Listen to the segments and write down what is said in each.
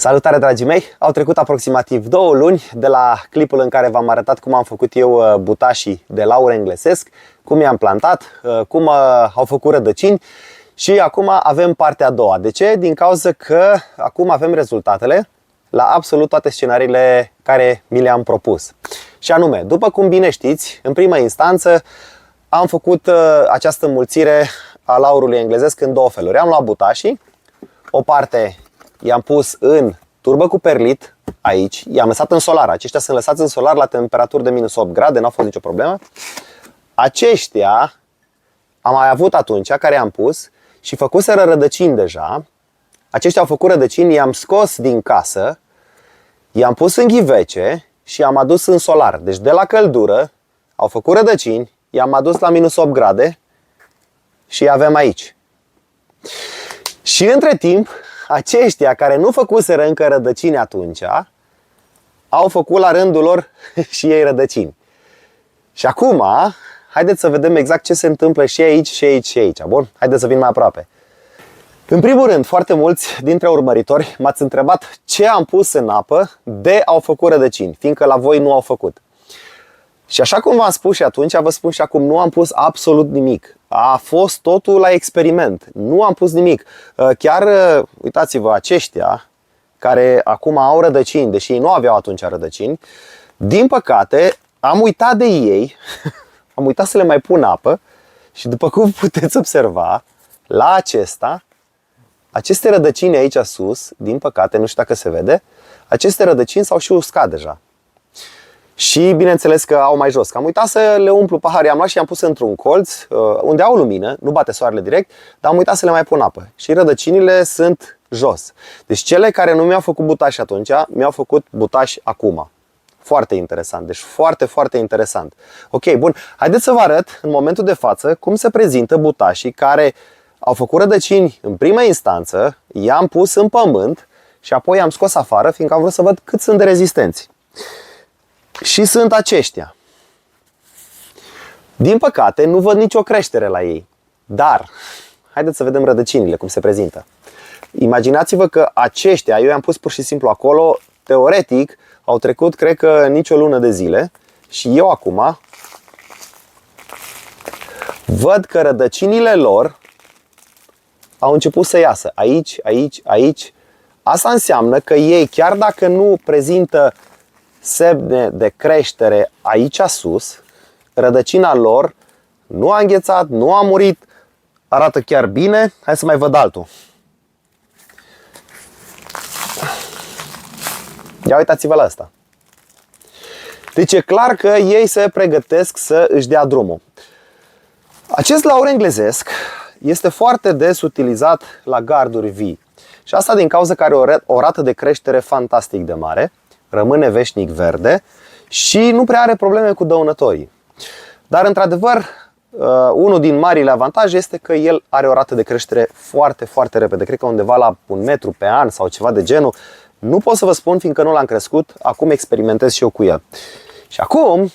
Salutare, dragii mei! Au trecut aproximativ 2 luni de la clipul în care v-am arătat cum am făcut eu butașii de laur englezesc, cum i-am plantat, cum au făcut rădăcini și acum avem partea a doua. De ce? Din cauza că acum avem rezultatele la absolut toate scenariile care mi le-am propus. Și anume, după cum bine știți, în primă instanță am făcut această înmulțire a laurului englezesc în două feluri. Am luat butașii, o parte i-am pus în turbă cu perlit, aici, i-am lăsat în solar. Aceștia sunt lăsați în solar la temperaturi de minus 8 grade, n-a fost nicio problemă. Aceștia am mai avut atunci, care i-am pus și făcuseră rădăcini deja. Aceștia au făcut rădăcini, i-am scos din casă, i-am pus în ghivece și i-am adus în solar. Deci de la căldură au făcut rădăcini, i-am adus la minus 8 grade și îi avem aici. Și între timp, aceștia care nu făcuseră încă rădăcini atunci, au făcut la rândul lor și ei rădăcini. Și acum, haideți să vedem exact ce se întâmplă și aici, și aici, și aici. Bun? Haideți să vin mai aproape. În primul rând, foarte mulți dintre urmăritori m-ați întrebat ce am pus în apă de au făcut rădăcini, fiindcă la voi nu au făcut. Și așa cum v-am spus și atunci, vă spun și acum, nu am pus absolut nimic. A fost totul la experiment. Nu am pus nimic. Chiar, uitați-vă, aceștia care acum au rădăcini, deși ei nu aveau atunci rădăcini, din păcate, am uitat de ei, am uitat să le mai pun apă și după cum puteți observa, la aceste rădăcini aici sus, din păcate, nu știu dacă se vede, aceste rădăcini s-au și uscat deja. Și bineînțeles că au mai jos. Că am uitat să le umplu pahare, am luat și am pus într-un colț unde au lumină, nu bate soarele direct, dar am uitat să le mai pun apă. Și rădăcinile sunt jos. Deci cele care nu mi-au făcut butași atunci, mi-au făcut butași acum. Foarte interesant, deci foarte, foarte interesant. Ok, bun, haideți să vă arăt în momentul de față cum se prezintă butașii care au făcut rădăcini în prima instanță, i-am pus în pământ și apoi i-am scos afară, fiindcă am vrut să văd cât sunt de rezistenți. Și sunt aceștia. Din păcate, nu văd nicio creștere la ei. Dar, haideți să vedem rădăcinile, cum se prezintă. Imaginați-vă că aceștia, eu i-am pus pur și simplu acolo, teoretic, au trecut, cred că, nicio lună de zile. Și eu acum văd că rădăcinile lor au început să iasă. Aici, aici, aici. Asta înseamnă că ei, chiar dacă nu prezintă semne de creștere aici sus, rădăcina lor nu a înghețat, nu a murit, arată chiar bine. Hai să mai văd altul. Ia uitați-vă la asta. Deci e clar că ei se pregătesc să își dea drumul. Acest laur englezesc este foarte des utilizat la garduri vii. Și asta din cauza că are o rată de creștere fantastic de mare, rămâne veșnic verde și nu prea are probleme cu dăunătorii. Dar într-adevăr, unul din marile avantaje este că el are o rată de creștere foarte, foarte repede. Cred că undeva la 1 metru pe an sau ceva de genul. Nu pot să vă spun, fiindcă nu l-am crescut, acum experimentez și eu cu el. Și acum,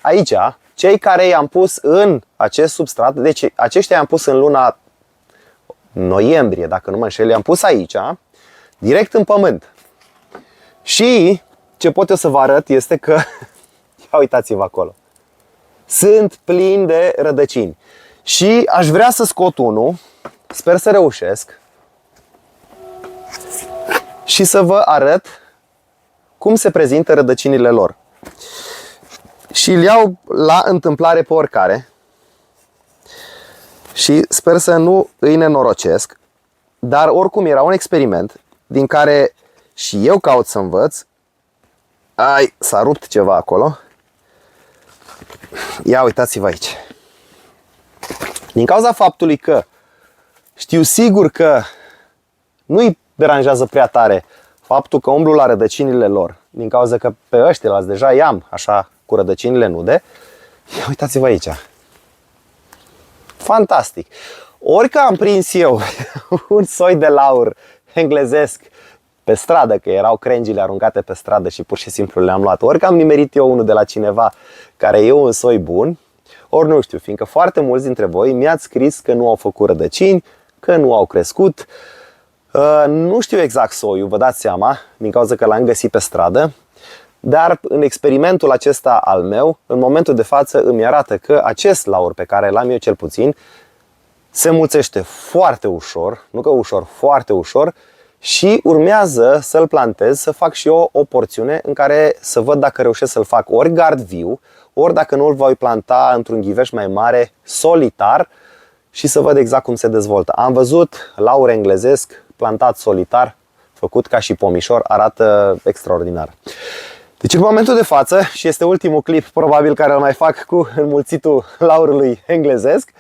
aici, cei care i-am pus în acest substrat, deci aceștia i-am pus în luna noiembrie, dacă nu mă înșel, i-am pus aici, direct în pământ. Și ce pot eu să vă arăt este că, ia uitați-vă acolo, sunt plini de rădăcini. Și aș vrea să scot unul, sper să reușesc, și să vă arăt cum se prezintă rădăcinile lor. Și îl iau la întâmplare pe oricare și sper să nu îi nenorocesc, dar oricum era un experiment din care și eu caut să învăț. Ai, s-a rupt ceva acolo. Ia uitați-vă aici. Din cauza faptului că știu sigur că nu-i deranjează prea tare faptul că umblu la rădăcinile lor, din cauza că pe ăștia deja i-am așa cu rădăcinile nude. Ia uitați-vă aici. Fantastic. Orică am prins eu un soi de laur englezesc pe stradă, că erau crengile aruncate pe stradă și pur și simplu le-am luat, ori că am nimerit eu unul de la cineva care e un soi bun, ori nu știu, fiindcă foarte mulți dintre voi mi-ați scris că nu au făcut rădăcini, că nu au crescut. Nu știu exact soiul, vă dați seama, din cauza că l-am găsit pe stradă, dar în experimentul acesta al meu, în momentul de față îmi arată că acest laur pe care l-am eu cel puțin se mulțește foarte ușor, nu că ușor, foarte ușor, și urmează să-l plantez, să fac și eu o porțiune în care să văd dacă reușesc să-l fac ori gard viu, ori dacă nu îl voi planta într-un ghiveș mai mare, solitar, și să văd exact cum se dezvoltă. Am văzut laur englezesc plantat solitar, făcut ca și pomișor, arată extraordinar. Deci în momentul de față, și este ultimul clip probabil care îl mai fac cu înmulțitul laurului englezesc,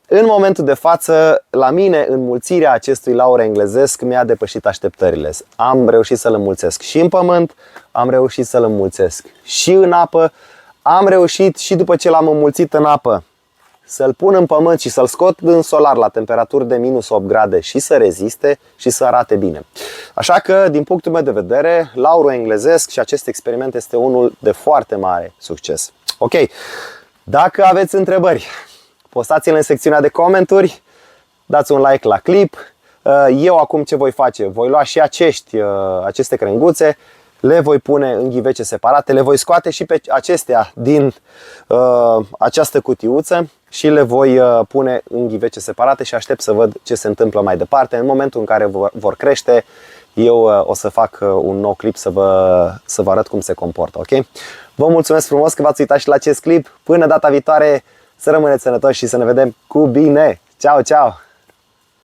în momentul de față, la mine, înmulțirea acestui laur englezesc mi-a depășit așteptările. Am reușit să-l înmulțesc și în pământ, am reușit să-l înmulțesc și în apă, am reușit și după ce l-am înmulțit în apă să-l pun în pământ și să-l scot în solar la temperaturi de minus 8 grade și să reziste și să arate bine. Așa că, din punctul meu de vedere, laurul englezesc și acest experiment este unul de foarte mare succes. Ok, dacă aveți întrebări, postați-le în secțiunea de comentarii, dați un like la clip. Eu acum ce voi face? Voi lua și aceste crenguțe, le voi pune în ghivece separate, le voi scoate și pe acestea din această cutiuță și le voi pune în ghivece separate și aștept să văd ce se întâmplă mai departe. În momentul în care vor crește, eu o să fac un nou clip să vă arăt cum se comportă, ok? Vă mulțumesc frumos că v-ați uitat și la acest clip. Până data viitoare, să rămâneți sănătoși și să ne vedem cu bine! Ceau, ceau!